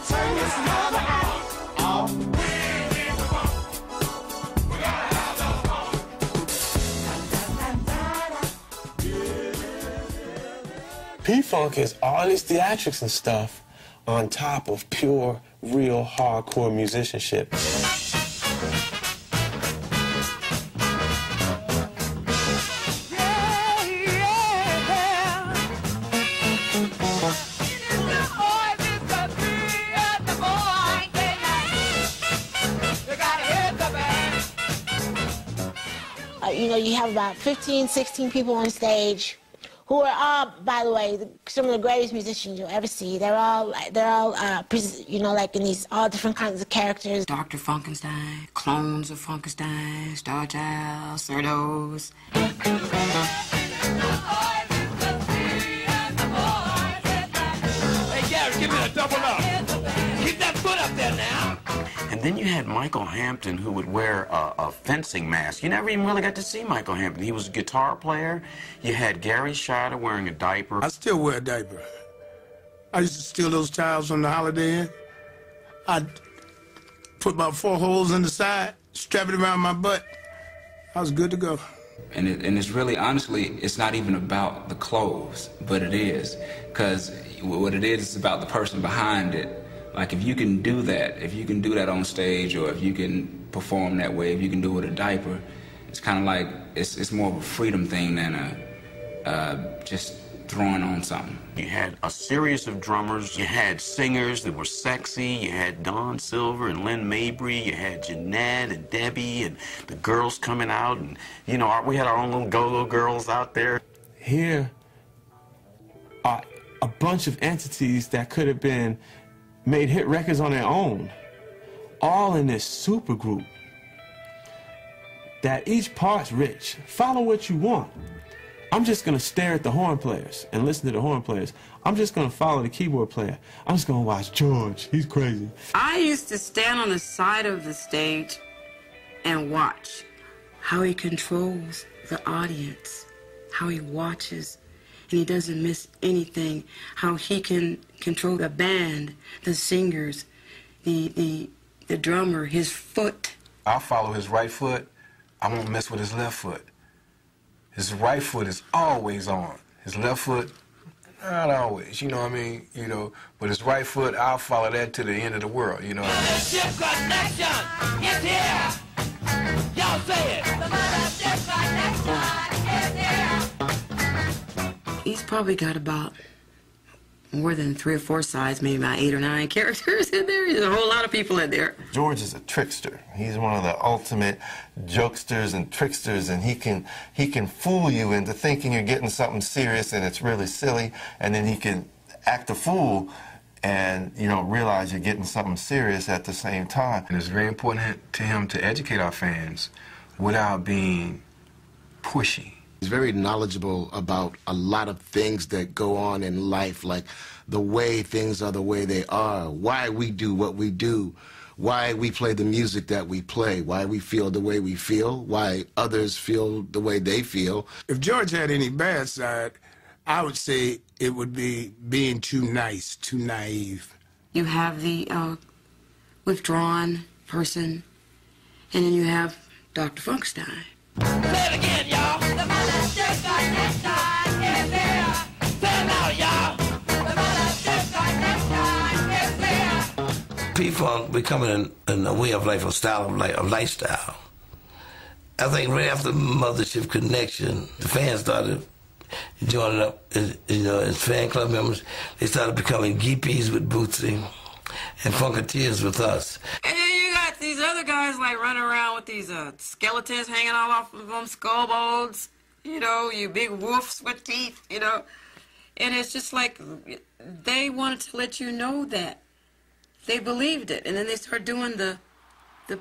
turn this mother out. Off. P-Funk is all these theatrics and stuff on top of pure, real, hardcore musicianship. You know, you have about 15, 16 people on stage who are all, by the way, some of the greatest musicians you'll ever see. They're all, you know, like in these all different kinds of characters. Dr. Funkenstein, clones of Funkenstein, Star Child, Cerdos. Hey, Gary, give me a double up. Keep that foot up there now. And then you had Michael Hampton, who would wear a fencing mask. You never even really got to see Michael Hampton. He was a guitar player. You had Gary Scheider wearing a diaper. I still wear a diaper. I used to steal those towels from the Holiday Inn. I'd put about 4 holes in the side, strap it around my butt. I was good to go. And it's really, honestly, it's not even about the clothes, but it is. Because what it is about the person behind it. Like, if you can do that on stage, or if you can perform that way, if you can do it with a diaper, it's kind of like, it's more of a freedom thing than just throwing on something. You had a series of drummers. You had singers that were sexy. You had Don Silver and Lynn Mabry. You had Jeanette and Debbie and the girls coming out. And, you know, we had our own little go-go girls out there. Here are a bunch of entities that could have been made hit records on their own, all in this super group that each part's rich. Follow what you want. I'm just gonna stare at the horn players and listen to the horn players. I'm just gonna follow the keyboard player. I'm just gonna watch George. He's crazy. I used to stand on the side of the stage and watch how he controls the audience, how he watches, and he doesn't miss anything, how he can control the band, the singers, the drummer, his foot. I'll follow his right foot. I won't mess with his left foot. His right foot is always on. His left foot, not always, you know what I mean? You know, but his right foot, I'll follow that to the end of the world, you know what I mean? Mothership connection is here. Y'all say it. The mothership connection is here. He's probably got about more than 3 or 4 sides, maybe about 8 or 9 characters in there. There's a whole lot of people in there. George is a trickster. He's one of the ultimate jokesters and tricksters, and he can fool you into thinking you're getting something serious and it's really silly, and then he can act a fool and, you know, realize you're getting something serious at the same time. And it's very important to him to educate our fans without being pushy. He's very knowledgeable about a lot of things that go on in life, like the way things are the way they are, why we do what we do, why we play the music that we play, why we feel the way we feel, why others feel the way they feel. If George had any bad side, I would say it would be being too nice, too naive. You have the withdrawn person, and then you have Dr. Funkenstein. Say it again, y'all. The mothership connection is here. Say it loud, y'all. The mothership connection is here. P-Funk becoming a way of life, a style of life, a lifestyle. I think right after Mothership Connection, the fans started joining up, you know, as fan club members. They started becoming geepies with Bootsy and Funketeers with us. And then you got these other guys like running around with these skeletons hanging all off of them, skull bones, you know, you big wolves with teeth, you know. And it's just like they wanted to let you know that. They believed it. And then they started doing the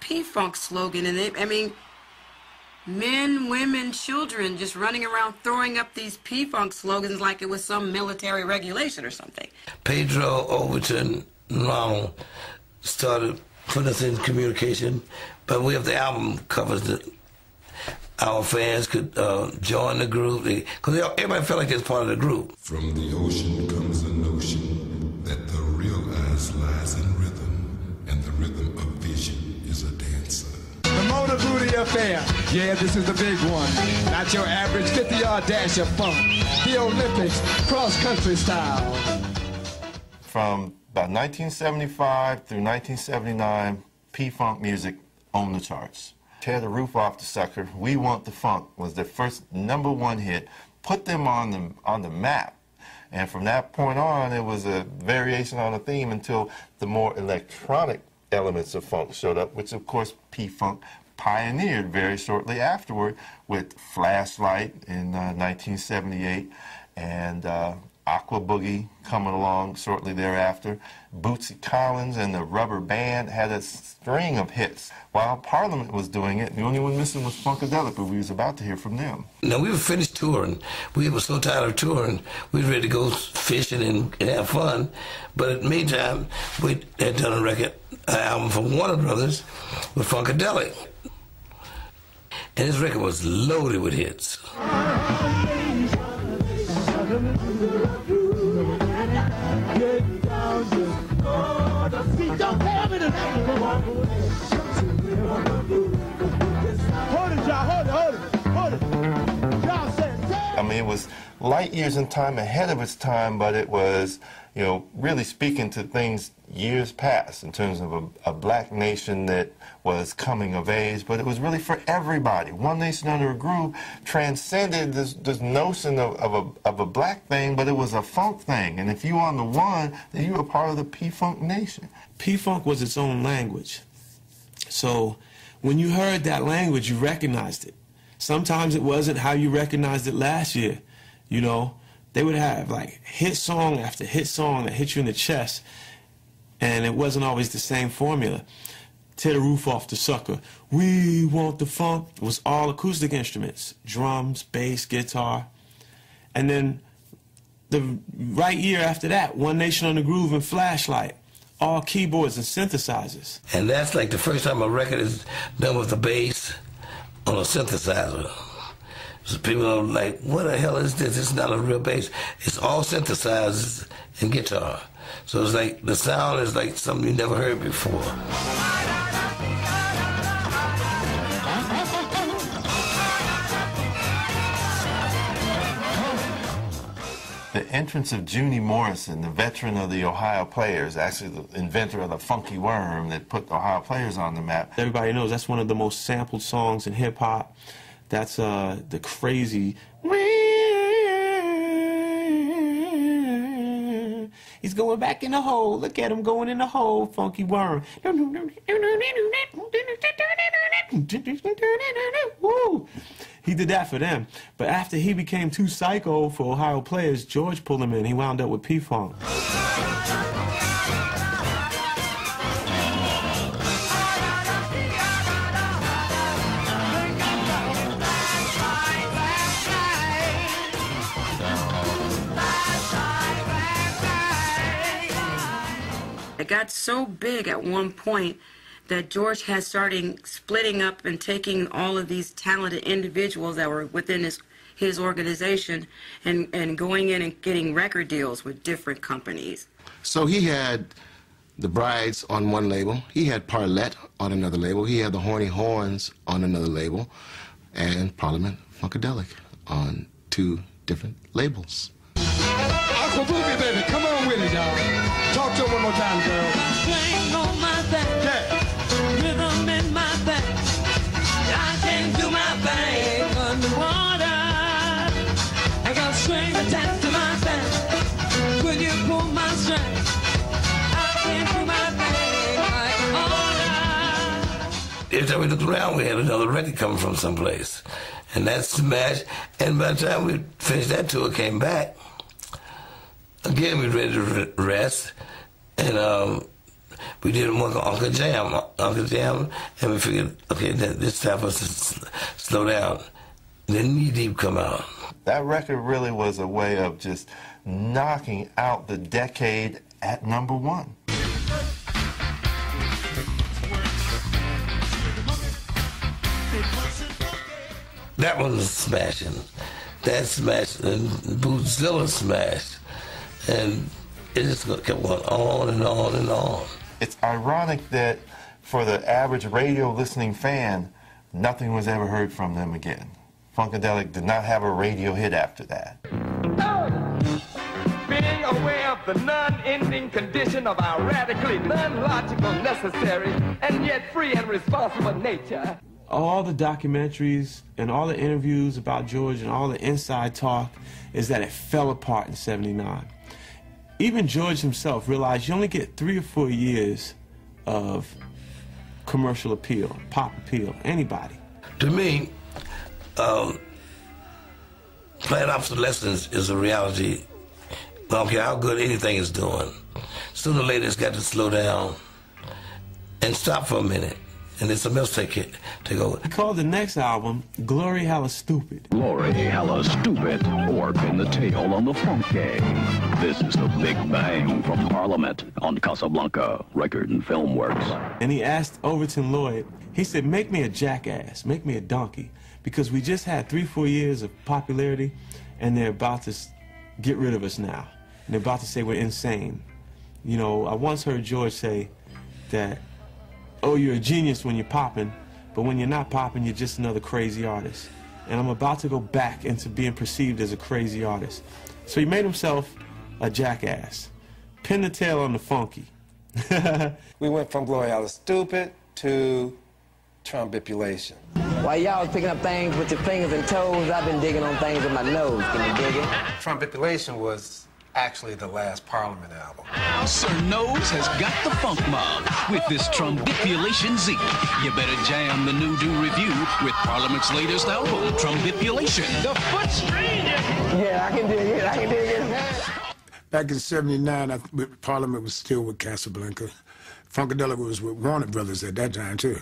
P-Funk slogan. And they, I mean, men, women, children just running around throwing up these P-Funk slogans like it was some military regulation or something. Pedro, Overton, and Ronald started putting us in communication, but we have the album covers that our fans could join the group, because everybody felt like it's part of the group. From the ocean comes a notion that the real ice lies in affair. Yeah, this is the big one. Not your average 50-yard dash of funk. The Olympics, cross-country style. From about 1975 through 1979, P-Funk music owned the charts. Tear the Roof Off the Sucker, We Want the Funk was their first #1 hit, put them on the map. And from that point on, it was a variation on a theme until the more electronic elements of funk showed up, which of course P-Funk pioneered very shortly afterward with Flashlight in 1978 and Aqua Boogie coming along shortly thereafter. Bootsy Collins and the Rubber Band had a string of hits while Parliament was doing it. The only one missing was Funkadelic, but we was about to hear from them. Now, we were finished touring. We were so tired of touring, we were ready to go fishing and have fun. But in the meantime, we had done a record, an album for Warner Brothers with Funkadelic. And his record was loaded with hits. I mean, it was light years in time ahead of its time, but it was, you know, really speaking to things years past in terms of a black nation that was coming of age, but it was really for everybody. One Nation Under a Groove transcended this notion of a black thing, but it was a funk thing. And if you on the one, then you were part of the P-Funk Nation. P-Funk was its own language. So when you heard that language, you recognized it. Sometimes it wasn't how you recognized it last year. You know, they would have like hit song after hit song that hit you in the chest, and it wasn't always the same formula. Tear the Roof Off the Sucker, We Want the Funk, it was all acoustic instruments, drums, bass, guitar. And then the right year after that, One Nation on the Groove and Flashlight, all keyboards and synthesizers. And that's like the first time a record is done with the bass on a synthesizer. So people are like, what the hell is this? It's not a real bass. It's all synthesizers and guitar. So it's like, the sound is like something you never heard before. The entrance of Junie Morrison, the veteran of the Ohio Players, actually the inventor of the funky worm that put the Ohio Players on the map. Everybody knows that's one of the most sampled songs in hip-hop. That's the crazy... He's going back in the hole. Look at him going in the hole, funky worm. Woo! He did that for them. But after he became too psycho for Ohio Players, George pulled him in. He wound up with P-Funk. It got so big at one point that George had started splitting up and taking all of these talented individuals that were within his organization and going in and getting record deals with different companies. So he had the Brides on one label, he had Parlette on another label, he had the Horny Horns on another label, and Parliament Funkadelic on 2 different labels. Aqua Boogie, baby, come on with it, y'all. Talk to him one more time, girl. Swing on my thing. Yeah. Rhythm in my thing. I can do my thing underwater. I got string attached to my thing. When you pull my string, I can do my thing like order. Every time we looked around, we had another record coming from someplace. And that smashed. And by the time we finished that tour, came back, again, we were ready to rest, and we did one called Uncle Jam, and we figured, okay, this time for us to slow down. And then Knee Deep come out. That record really was a way of just knocking out the decade at #1. That one was smashing. That smashed, and Bootzilla smashed. And it just kept going on and on and on. It's ironic that for the average radio listening fan, Nothing was ever heard from them again. Funkadelic did not have a radio hit after that. Being aware of the non-ending condition of our radically non-logical, necessary, and yet free and responsible nature. All the documentaries and all the interviews about George and all the inside talk is that it fell apart in '79. Even George himself realized you only get 3 or 4 years of commercial appeal, pop appeal, anybody. To me, playing obsolescence is a reality. I don't care how good anything is doing. Sooner or later, it's got to slow down and stop for a minute. And then something else take over. He called the next album Glory Hella Stupid. Glory Hella Stupid, or Pin the Tail on the Funk Gang. This is the Big Bang from Parliament on Casablanca Record and Film Works. And he asked Overton Lloyd, he said, make me a jackass, make me a donkey, because we just had 3 or 4 years of popularity, and they're about to get rid of us now. And they're about to say we're insane. You know, I once heard George say that, oh, you're a genius when you're popping, but when you're not popping, you're just another crazy artist. And I'm about to go back into being perceived as a crazy artist. So he made himself a jackass. Pin the tail on the funky. We went from Glory Hella Stupid to Trumpipulation. While y'all was picking up things with your fingers and toes, I've been digging on things with my nose. Can you dig it? Trumpipulation was actually the last Parliament album. Sir Nose has got the funk mob with this Trumpipulation Z. You better jam the new do review with Parliament's latest album, Trumpipulation. The Foot Stranger. Yeah, I can dig it. I can dig it. Back in '79, Parliament was still with Casablanca. Funkadelic was with Warner Brothers at that time, too.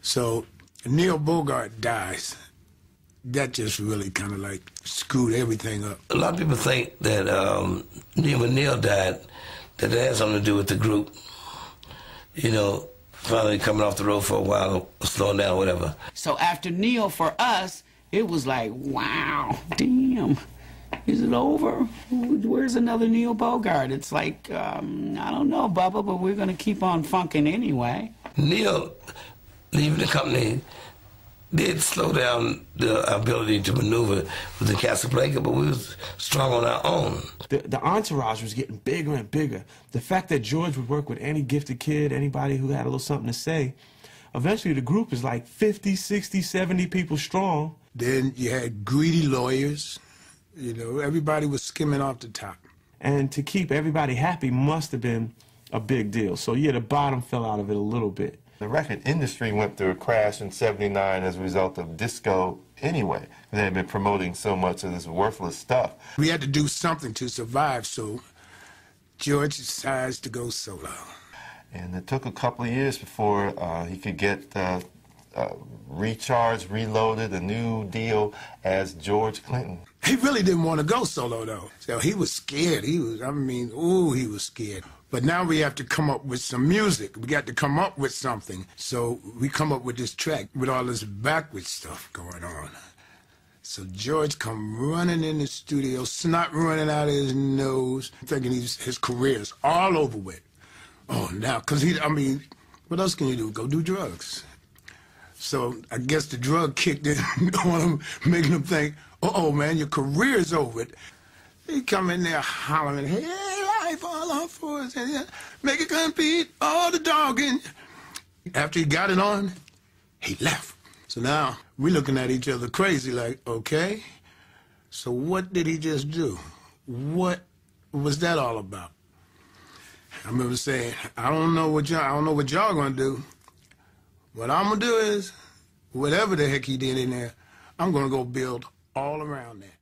So Neil Bogart dies. That just really kind of like screwed everything up. A lot of people think that when Neil died, that it had something to do with the group. You know, finally coming off the road for a while, slowing down, whatever. So after Neil, for us, it was like, wow, damn. Is it over? Where's another Neil Bogart? It's like, I don't know, Bubba, but we're going to keep on funking anyway. Neil leaving the company did slow down the ability to maneuver with the Casablanca, but we was strong on our own. The entourage was getting bigger and bigger. The fact that George would work with any gifted kid, anybody who had a little something to say, eventually the group is like 50, 60, 70 people strong. Then you had greedy lawyers. You know, everybody was skimming off the top. And to keep everybody happy must have been a big deal. So yeah, the bottom fell out of it a little bit. The record industry went through a crash in '79 as a result of disco anyway. They had been promoting so much of this worthless stuff. We had to do something to survive, so George decides to go solo. And it took a couple of years before he could get recharged, reloaded, a new deal as George Clinton. He really didn't want to go solo, though. So he was scared. He was scared. But now we have to come up with some music. We got to come up with something. So we come up with this track with all this backwards stuff going on. So George come running in the studio, snot running out of his nose, thinking his career's all over with. Oh, now, because what else can you do? Go do drugs. So I guess the drug kicked in on him, making him think, uh-oh, man, your career's over. He come in there hollering, hey, life all on fours, make it compete, all the dogging. After he got it on, he left. So now we're looking at each other crazy like, okay, so what did he just do? What was that all about? I remember saying, I don't know what y'all gonna do. What I'm gonna do is, whatever the heck he did in there, I'm gonna go build all around that.